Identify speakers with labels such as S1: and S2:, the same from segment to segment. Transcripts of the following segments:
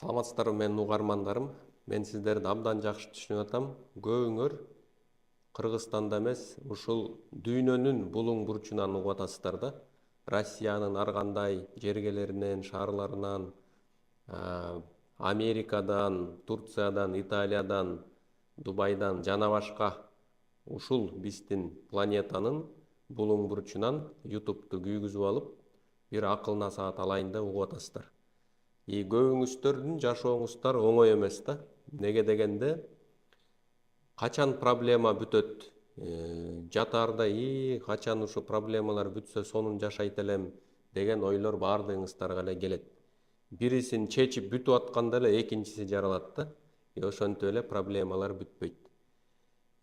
S1: Саламатсыздарбы менин угармандарым. Мен сиздерди абдан жакшы түшүнүп атам. Көбүңөр Кыргызстанда эмес, ушул дүйнөнүн булуң бурчунан угуп атасыздар да. Россиянын ар кандай жергелеринен, шаарларынан, Америкадан, Турциядан, Италиядан, Дубайдан жана башка ушул биздин планетанын булуң бурчунан YouTube'ду күйгүзүп алып, бир акыл насаат алайын деп угуп атасыздар. Көбүңүздөрдүн жашооңуздар оңой эмес да. Неге дегенде, качан проблема бүтөт, жатаарда качан ушу проблемалар бүтсө сонун жашайт элем деген ойлор баардыгыңыздарга эле келет. Бирисин чечип бүтүп атканда эле экинчиси жаралат да. Ошентип эле проблемалар бүтпөйт.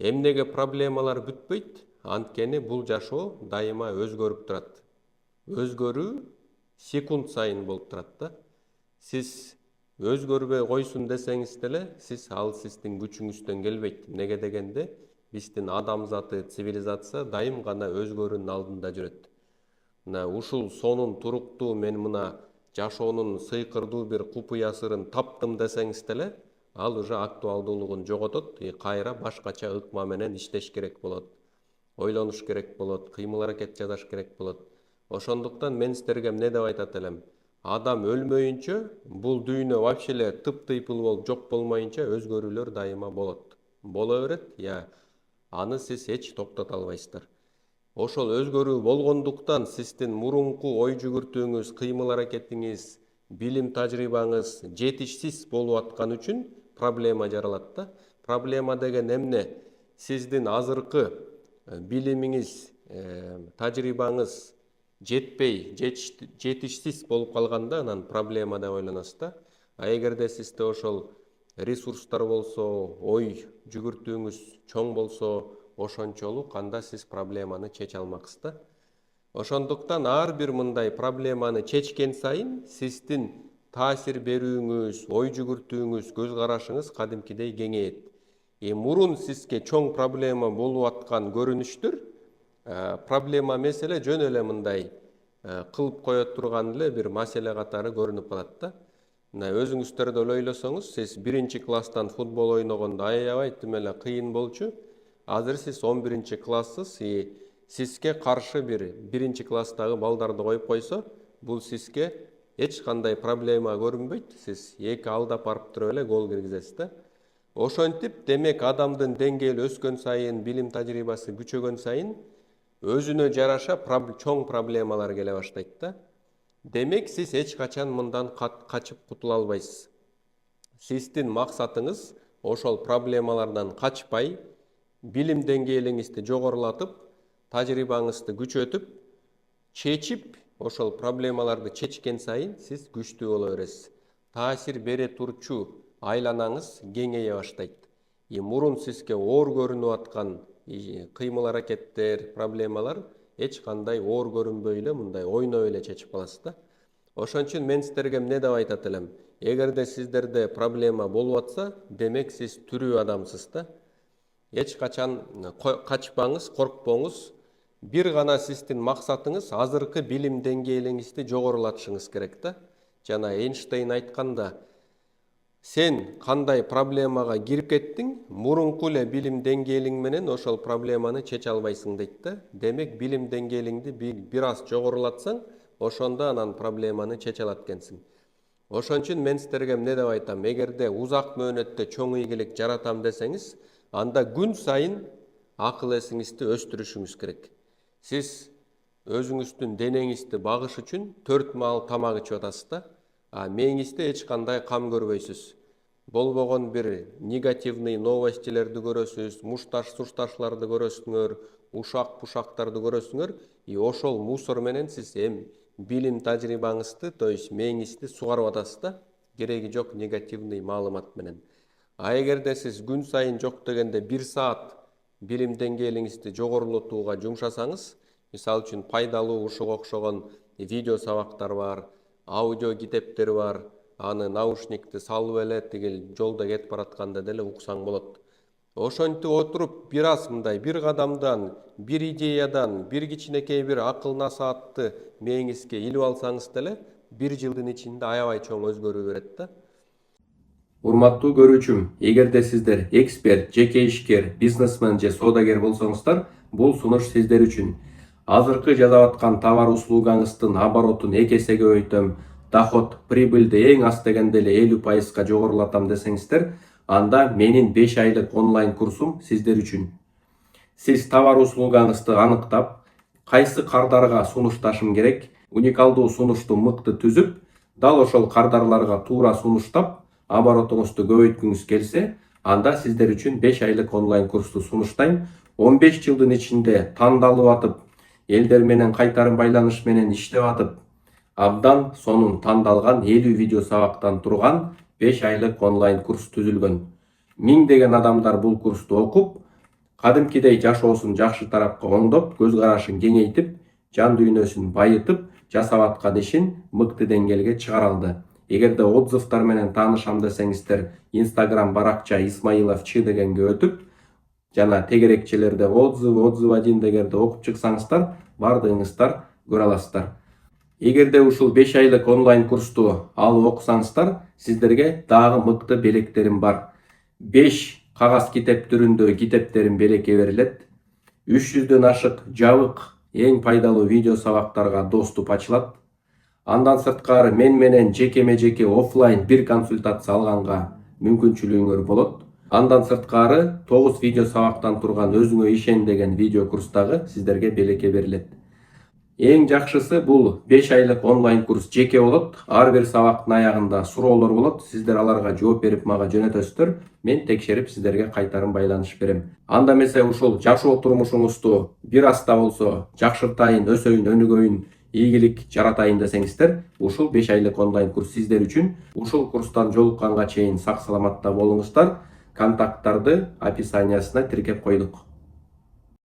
S1: Эмнеге проблемалар бүтпөйт? Анткени бул жашоо дайыма өзгөрүп турат. Өзгөрүү секунд сайын болуп турат да. Сиз өзгөрбөй койсун десеңиз деле, ал сиздин күчүңүздөн келбейт. Неге дегенде, биздин адамзаты цивилизация дайым гана өзгөрүүнүн алдында жүрөт. Ушул сонун туруктуу мен мына жашоонун сыйкырдуу бир купуя сырын таптым десеңиз деле, ал уже актуалдуулугун жоготот, кайра башкача ыкма менен иштеш керек болот. Ойлонуш керек болот, кыймыл аракет жасаш керек болот. Ошондуктан мен сиздерге эмне деп айтат элем? Адам өлмөйүнчө, бул дүйнө вообще эле тып-тыйпыл болуп жок болмоюнча өзгөрүүлөр дайыма болот. Боло берет, аны сиз эч токтото албайсыздар. Ошол өзгөрүү болгондуктан сиздин мурунку ой жүгүртүүңүз, кыймыл аракетиңиз, билим тажрыйбаңыз жетишсиз болуп аткан үчүн проблема жаралат да. Проблема деген эмне? Сиздин азыркы билимиңиз, тажрыйбаңыз жетпей, жетишсиз болуп калганда анан проблема деп ойлоносуз да. Эгерде сизде ошол ресурстар болсо, ой жүгүртүүңүз чоң болсо, ошончолук анда сиз проблеманы чече алмаксыз да. Ошондуктан ар бир мындай проблеманы чечкен сайын сиздин таасир берүүңүз, ой жүгүртүүңүз, көз карашыңыз кадимкидей кеңейет. Мурун сизге чоң проблема болуп аткан көрүнүштөр проблема эмес эле, жөн эле мындай кылып кое турган эле бир маселе катары көрүнүп калат да. Өзүңүздөр деле ойлосоңуз, сиз 1-класстан футбол ойногондо аябай тим эле кыйын болчу. Азыр сиз 11-класссыз, сизге каршы бир 1-класстагы балдарды коюп койсо, бул сизге эч кандай проблема көрүнбөйт. Сиз эки алдап барып туруп эле гол киргизесиз да. Ошентип, демек адамдын деңгээли өскөн сайын, билим тажрыйбасы күчөгөн сайын өзүнө жараша чоң проблемалар келе баштайт да. Демек, сиз эч качан мындан качып кутула албайсыз. Сиздин максатыңыз ошол проблемалардан качпай, билим деңгээлиңизди жогорулатып, тажрыйбаңызды күчөтүп, чечип, ошол проблемаларды чечкен сайын сиз күчтүү боло бересиз. Таасир бере турчу айланаңыз кеңейе баштайт. Мурун сизге оор көрүнүп аткан кыймыл аракеттер, проблемалар эч кандай оор көрүнбөй эле, мындай ойноп эле чечип каласыз да. Ошон үчүн мен сиздерге эмне деп айтат элем? Эгерде сиздерде проблема болуп атса, демек сиз тирүү адамсыз да. Эч качан качпаңыз, коркпоңуз. Бир гана сиздин максатыңыз азыркы билим деңгээлиңизди жогорулатышыңыз керек да. Жана Эйнштейн айтканда, сен кандай проблемага кирип кеттиң, мурунку эле билим деңгээлиң менен ошол проблеманы чече албайсың дейт да. Демек, билим деңгээлиңди бир аз жогорулатсаң, ошондо анан проблеманы чече алат экенсиң. Ошон үчүн мен сиздерге эмне деп айтам? Эгерде узак мөөнөттө чоң ийгилик жаратам десеңиз, анда күн сайын акыл эсиңизди өстүрүшүңүз керек. Сиз өзүңүздүн денеңизди багыш үчүн 4 маал тамак ичип атасыз да. Мээңизде эч кандай кам көрбөйсүз. Болбогон бир негативный новостилерди көрөсүз, мушташ-сушташларды көрөсүңөр, ушак-пушактарды көрөсүңөр, ошол мусор менен сиз билим тажрыйбаңызды, то есть мээңизди сугарып атасыз да, кереги жок негативный маалымат менен. Эгерде сиз күн сайын жок дегенде 1 саат билим деңгээлиңизди жогорулатууга жумшасаңыз, мисалы үчүн пайдалуу ушуга окшогон видео сабактар бар, аудио китептер бар, аны наушникти салып эле тигил жолдо кетип баратканда деле уксаң болот. Ошентип отуруп, бир аз мындай бир кадамдан, бир идеядан, бир кичинекей бир акыл насаатты мээңизге илип алсаңыз деле, 1 жылдын ичинде аябай чоң өзгөрүү берет да. Урматтуу көрүүчүм, эгерде сиздер эксперт, жеке ишкер, бизнесмен же соодагер болсоңуздар, бул сунуш сиздер үчүн. Азыркы жасап аткан товар услугаңыздын оборотун 2 эсеге көбөйтөм, доход, прибыльди эң аз дегенде эле 50%га жогорулатам десеңиздер, анда менин 5 айлык онлайн курсум сиздер үчүн. Сиз товар услугаңызды аныктап, кайсы кардарга сунушташым керек, уникалдуу сунушту мыкты түзүп, дал ошол кардарларга туура сунуштап, оборотуңузду көбөйткүңүз келсе, анда сиздер үчүн 5 айлык онлайн курсту сунуштайм. 15 жылдын ичинде тандалып атып, элдер менен кайтарым байланыш менен иштеп атып, абдан сонун тандалган 50 видео сабактан турган 5 айлык онлайн курс түзүлгөн. Миңдеген адамдар бул курсту окуп, кадимкидей жашоосун жакшы тарапка оңдоп, көз карашын кеңейтип, жан дүйнөсүн байытып, жасап аткан ишин мыкты деңгээлге чыгара алды. Эгерде отзывтар менен таанышам десеңиздер, Instagram баракча Исмаилов Ч дегенге өтүп, жана тегерекчелерде отзыв 1 дегенде окуп чыксаңыздар, бардыгыңыздар көрө аласыздар. Эгерде ушул 5 айлык онлайн курсту алып окусаңыздар, сиздерге дагы мыкты белектерим бар. 5 кагаз китеп түрүндө китептерим белекке берилет. 300дөн ашык жабык эң пайдалуу видео сабактарга доступ ачылат. Андан сырткары мен менен жекеме-жеке офлайн бир консультация алганга мүмкүнчүлүгүңөр болот. Андан сырткары 9 видео сабактан турган өзүңө ишен деген видео курс дагы сиздерге белекке берилет. Эң жакшысы бул 5 айлык онлайн курс жеке болот. Ар бир сабактын аягында суроолор болот. Сиздер аларга жооп берип мага жөнөтөсүздөр. Мен текшерип сиздерге кайтарым байланыш берем. Анда эмесе ушул жашоо турмушуңузду бир аз да болсо жакшыртайын, өсөйүн, өнүгөйүн, ийгилик жаратайын десеңиздер, ушул 5 айлык онлайн курс сиздер үчүн. Ушул курстан жолукканга чейин сак саламатта болуңуздар. Контакттарды описаниясына тиркеп койдук.